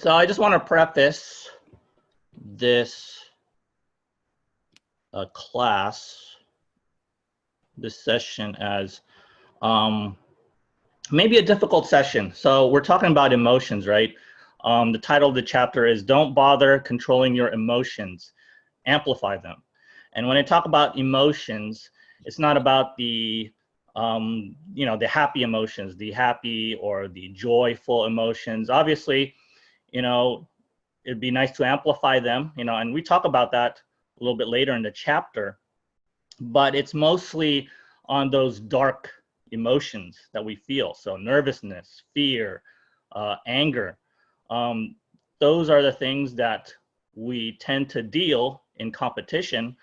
So I just want to preface this this session as maybe a difficult session. So we're talking about emotions, right? The title of the chapter is Don't Bother Controlling Your Emotions, Amplify Them. And when I talk about emotions, it's not about the the happy emotions, the happy or the joyful emotions. Obviously, it'd be nice to amplify them, and we talk about that a little bit later in the chapter, but it's mostly on those dark emotions that we feel. So nervousness, fear, anger, those are the things that we tend to deal in competition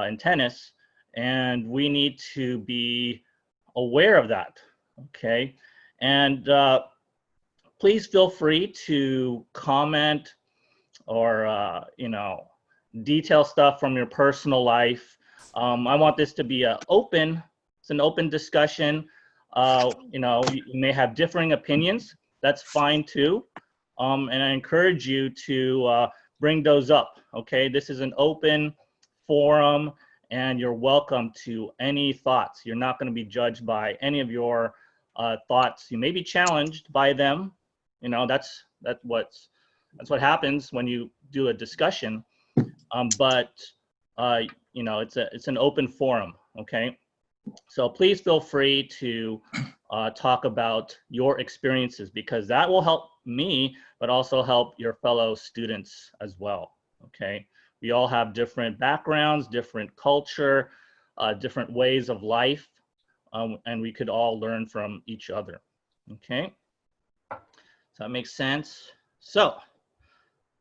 in tennis, and we need to be aware of that, okay? And please feel free to comment or detail stuff from your personal life. I want this to be an open discussion. You may have differing opinions. That's fine too. And I encourage you to bring those up. Okay, this is an open forum, and you're welcome to any thoughts. You're not going to be judged by any of your thoughts. You may be challenged by them. That's what happens when you do a discussion. But it's an open forum. Okay, so please feel free to talk about your experiences, because that will help me, but also help your fellow students as well. Okay, we all have different backgrounds, different culture, different ways of life, and we could all learn from each other. Okay, so that makes sense. So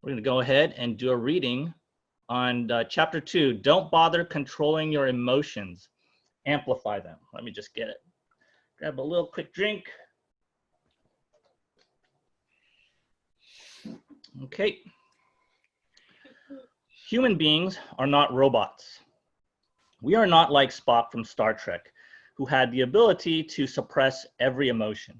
we're going to go ahead and do a reading on chapter 2. Don't bother controlling your emotions. Amplify them. Let me just get it. Grab a little quick drink. Okay. Human beings are not robots. We are not like Spock from Star Trek, who had the ability to suppress every emotion.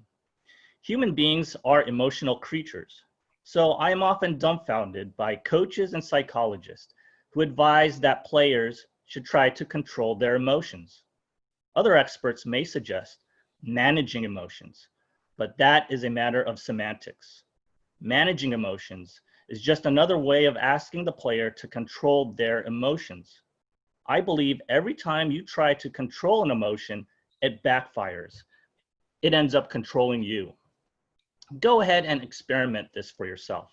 Human beings are emotional creatures. So I am often dumbfounded by coaches and psychologists who advise that players should try to control their emotions. Other experts may suggest managing emotions, but that is a matter of semantics. Managing emotions is just another way of asking the player to control their emotions. I believe every time you try to control an emotion, it backfires. It ends up controlling you. Go ahead and experiment this for yourself.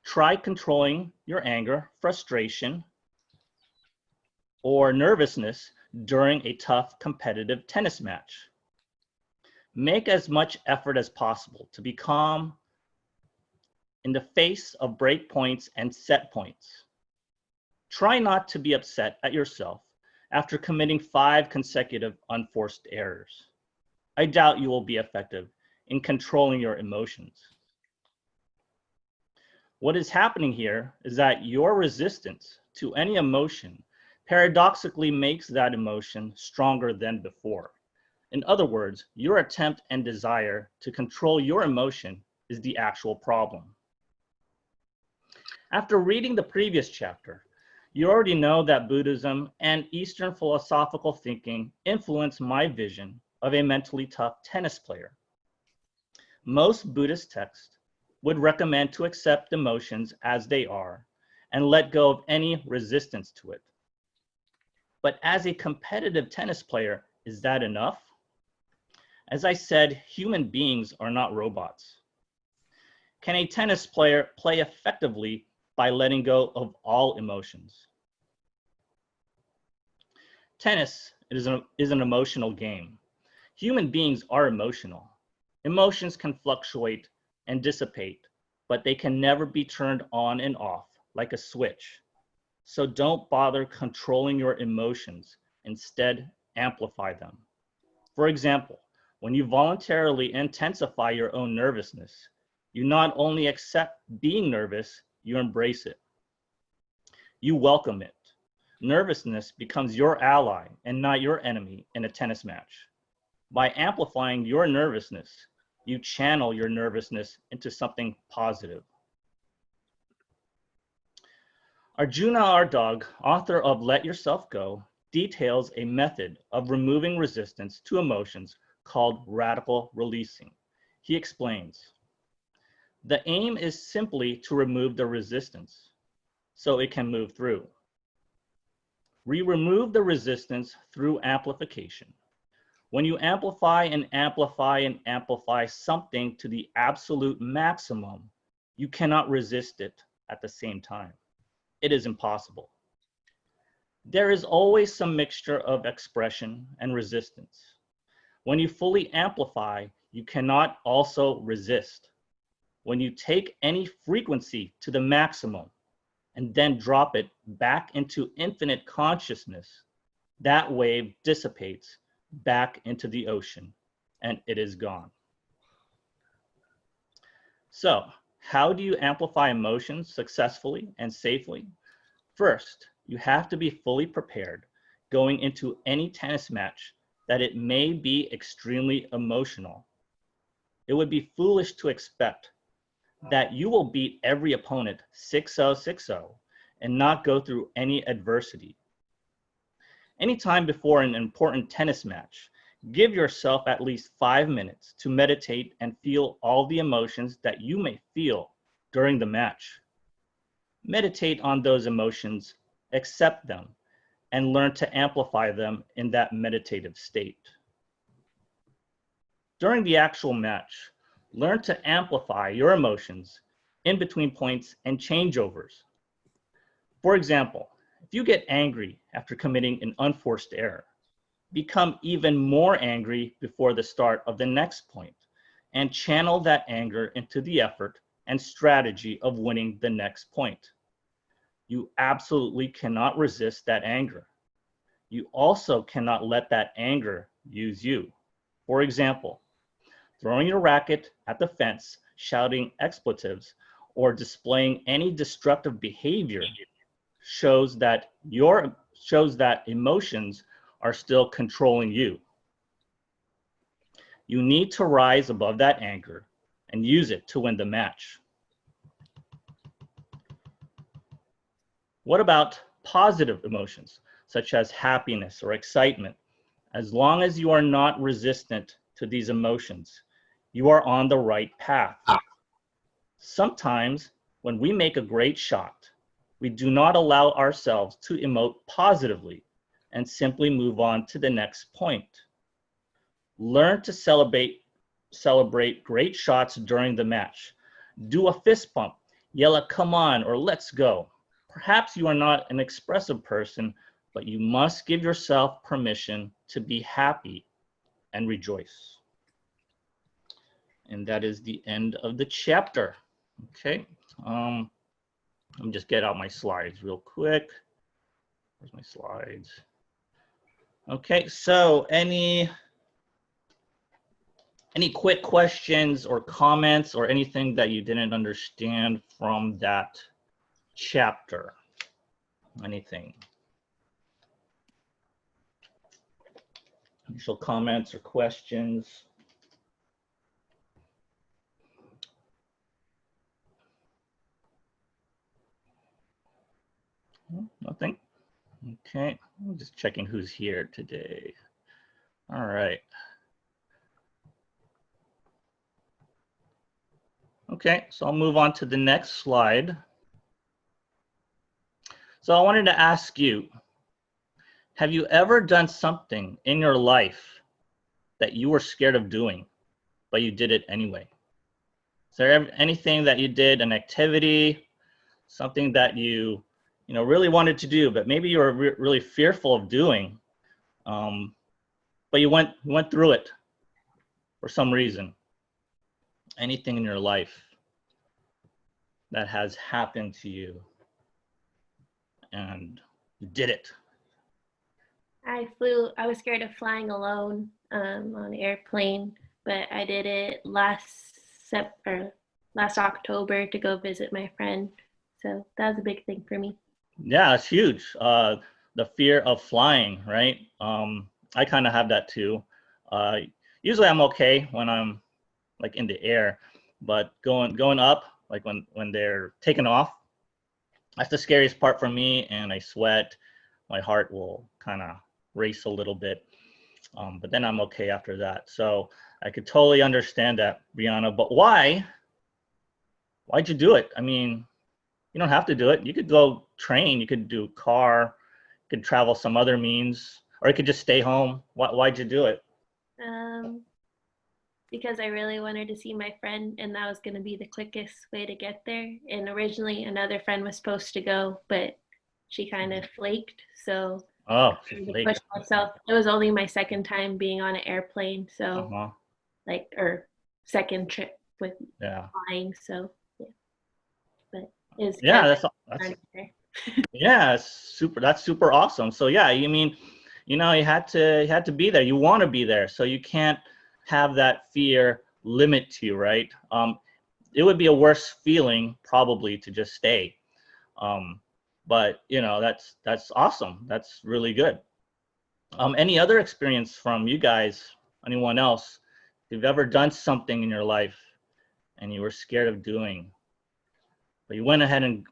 Try controlling your anger, frustration, or nervousness during a tough competitive tennis match. Make as much effort as possible to be calm in the face of break points and set points. Try not to be upset at yourself after committing 5 consecutive unforced errors. I doubt you will be effective in controlling your emotions. What is happening here is that your resistance to any emotion paradoxically makes that emotion stronger than before. In other words, your attempt and desire to control your emotion is the actual problem. After reading the previous chapter, you already know that Buddhism and Eastern philosophical thinking influence my vision of a mentally tough tennis player. Most Buddhist texts would recommend to accept emotions as they are and let go of any resistance to it. But as a competitive tennis player, is that enough? As I said, human beings are not robots. Can a tennis player play effectively by letting go of all emotions? Tennis is an emotional game. Human beings are emotional. Emotions can fluctuate and dissipate, but they can never be turned on and off like a switch. So don't bother controlling your emotions. Instead, amplify them. For example, when you voluntarily intensify your own nervousness, you not only accept being nervous, you embrace it. You welcome it. Nervousness becomes your ally and not your enemy in a tennis match. By amplifying your nervousness, you channel your nervousness into something positive. Arjuna, our dog, author of Let Yourself Go, details a method of removing resistance to emotions called radical releasing. He explains, the aim is simply to remove the resistance so it can move through. We remove the resistance through amplification. When you amplify and amplify and amplify something to the absolute maximum, you cannot resist it at the same time. It is impossible. There is always some mixture of expression and resistance. When you fully amplify, you cannot also resist. When you take any frequency to the maximum and then drop it back into infinite consciousness, that wave dissipates back into the ocean and it is gone. So, how do you amplify emotions successfully and safely? First, you have to be fully prepared going into any tennis match that it may be extremely emotional. It would be foolish to expect that you will beat every opponent 6-0, 6-0 and not go through any adversity. Anytime before an important tennis match, give yourself at least 5 minutes to meditate and feel all the emotions that you may feel during the match. Meditate on those emotions, accept them, and learn to amplify them in that meditative state. During the actual match, learn to amplify your emotions in between points and changeovers. For example, if you get angry after committing an unforced error, become even more angry before the start of the next point and channel that anger into the effort and strategy of winning the next point. You absolutely cannot resist that anger. You also cannot let that anger use you. For example, throwing your racket at the fence, shouting expletives, or displaying any destructive behavior shows that emotions are still controlling you. You need to rise above that anger and use it to win the match. What about positive emotions, such as happiness or excitement? As long as you are not resistant to these emotions, you are on the right path. Sometimes when we make a great shot, we do not allow ourselves to emote positively and simply move on to the next point. Learn to celebrate great shots during the match. Do a fist pump, yell a come on or let's go. Perhaps you are not an expressive person, but you must give yourself permission to be happy and rejoice. And that is the end of the chapter. Okay. Let me just get out my slides real quick. Where's my slides? Okay, so any quick questions or comments or anything that you didn't understand from that chapter? Anything? Initial comments or questions? Nothing? Okay, I'm just checking who's here today. All right. Okay, so I'll move on to the next slide. So I wanted to ask you, have you ever done something in your life that you were scared of doing, but you did it anyway? Is there anything that you did, an activity, something that you really wanted to do, but maybe you were really fearful of doing, but you went through it for some reason? Anything in your life that has happened to you and you did it? I was scared of flying alone on an airplane, but I did it last October to go visit my friend. So that was a big thing for me. Yeah, it's huge. The fear of flying, right? I kind of have that too. Usually I'm okay when I'm like in the air, but going up, like when they're taking off, That's the scariest part for me, and I sweat. My heart will kind of race a little bit, but then I'm okay after that. So I could totally understand that, Brianna. But why? Why'd you do it? I mean, you don't have to do it. You could go train. You could do car. You could travel some other means, or you could just stay home. Why'd you do it? Um, because I really wanted to see my friend, and that was going to be the quickest way to get there. And originally, another friend was supposed to go, but she kind of flaked. So Oh, I she's had to late. push myself. It was only my second time being on an airplane, so Uh-huh. like, or second trip with Yeah. flying. So yeah, but it's kind Yeah, of that's like there. yeah, it's super. That's super awesome. So yeah, you mean, you had to be there. You want to be there, so you can't have that fear limit you, right? It would be a worse feeling probably to just stay. Um, but that's awesome. That's really good. Any other experience from you guys? Anyone else? If you've ever done something in your life and you were scared of doing, but you went ahead and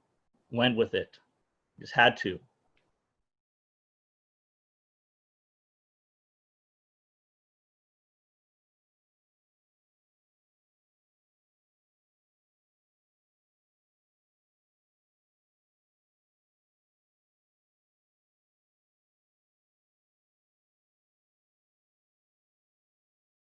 went with it, just had to.